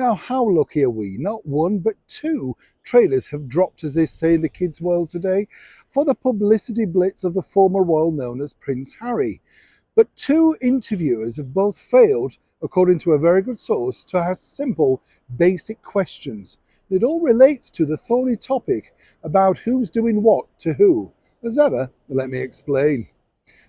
Now, how lucky are we? Not one, but two trailers have dropped, as they say in the kids' world today, for the publicity blitz of the former royal known as Prince Harry. But two interviewers have both failed, according to a very good source, to ask simple, basic questions. It all relates to the thorny topic about who's doing what to who. As ever, let me explain.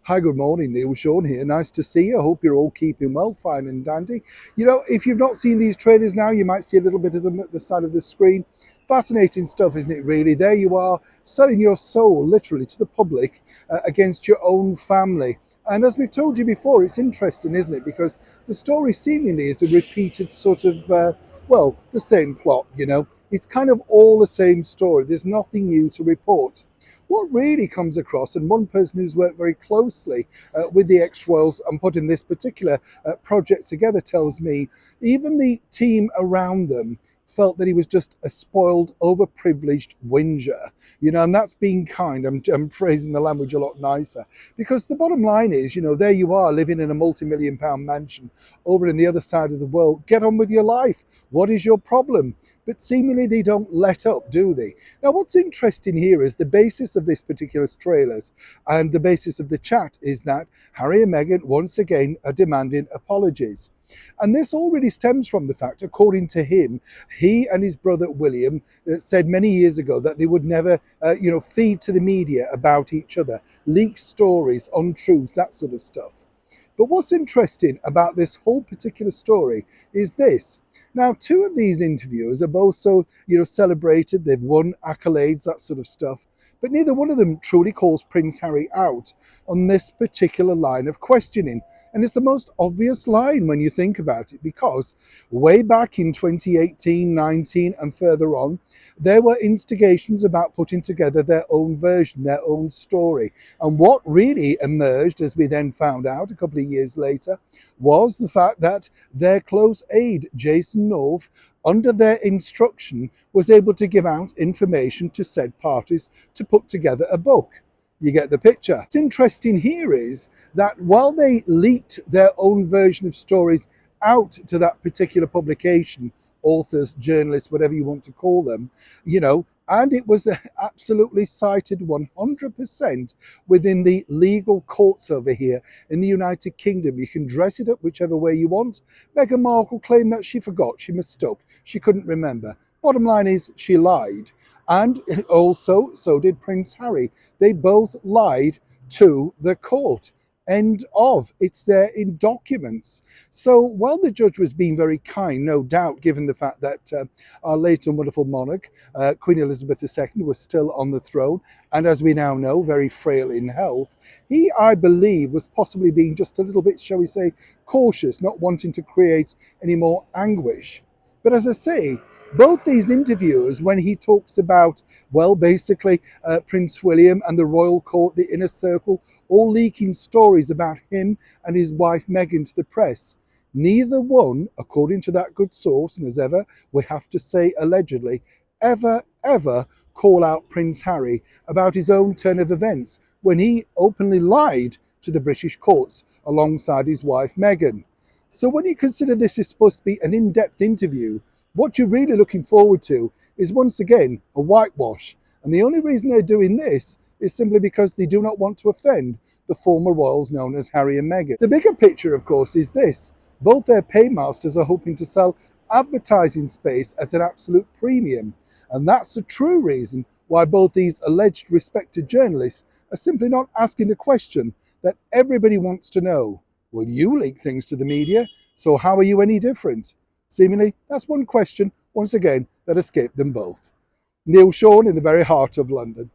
Hi, good morning, Neil Sean here. Nice to see you. I hope you're all keeping well, fine and dandy. You know, if you've not seen these trailers now, you might see a little bit of them at the side of the screen. Fascinating stuff, isn't it, really? There you are, selling your soul, literally, to the public against your own family. And as we've told you before, it's interesting, isn't it? Because the story seemingly is a repeated sort of, well, the same plot, you know. It's kind of all the same story. There's nothing new to report. What really comes across, and one person who's worked very closely with the ex-royals and putting this particular project together tells me, even the team around them felt that he was just a spoiled, overprivileged whinger, you know, and that's being kind. I'm phrasing the language a lot nicer, because the bottom line is, you know, there you are living in a multi-million-pound mansion over in the other side of the world. Get on with your life. What is your problem? But seemingly they don't let up, do they? Now, what's interesting here is the basis of this particular trailers and the basis of the chat is that Harry and Meghan once again are demanding apologies. And this already stems from the fact, according to him, he and his brother William said many years ago that they would never, feed to the media about each other, leak stories, untruths, that sort of stuff. But what's interesting about this whole particular story is this. Now, two of these interviewers are both so, celebrated. They've won accolades, that sort of stuff. But neither one of them truly calls Prince Harry out on this particular line of questioning. And it's the most obvious line when you think about it, because way back in 2018, 19 and further on, there were instigations about putting together their own version, their own story. And what really emerged, as we then found out a couple of years later, was the fact that their close aide, Jason North, under their instruction, was able to give out information to said parties to put together a book. You get the picture. What's interesting here is that while they leaked their own version of stories out to that particular publication, authors, journalists, whatever you want to call them, and it was absolutely cited 100% within the legal courts over here in the United Kingdom. You can dress it up whichever way you want. Meghan Markle claimed that she forgot, she mistook, she couldn't remember. Bottom line is she lied. And also, so did Prince Harry. They both lied to the court. End of. It's there in documents. So while the judge was being very kind, no doubt, given the fact that our late and wonderful monarch, Queen Elizabeth II, was still on the throne, and as we now know, very frail in health, he, I believe, was possibly being just a little bit, shall we say, cautious, not wanting to create any more anguish. But as I say, both these interviewers, when he talks about, well, basically Prince William and the royal court, the inner circle, all leaking stories about him and his wife Meghan to the press, neither one, according to that good source, and as ever, we have to say allegedly, ever call out Prince Harry about his own turn of events when he openly lied to the British courts alongside his wife Meghan. So when you consider this is supposed to be an in-depth interview, what you're really looking forward to is, once again, a whitewash. And the only reason they're doing this is simply because they do not want to offend the former royals known as Harry and Meghan. The bigger picture, of course, is this. Both their paymasters are hoping to sell advertising space at an absolute premium. And that's the true reason why both these alleged respected journalists are simply not asking the question that everybody wants to know. Well, you leak things to the media, so how are you any different? Seemingly, that's one question, once again, that escaped them both. Neil Sean in the very heart of London.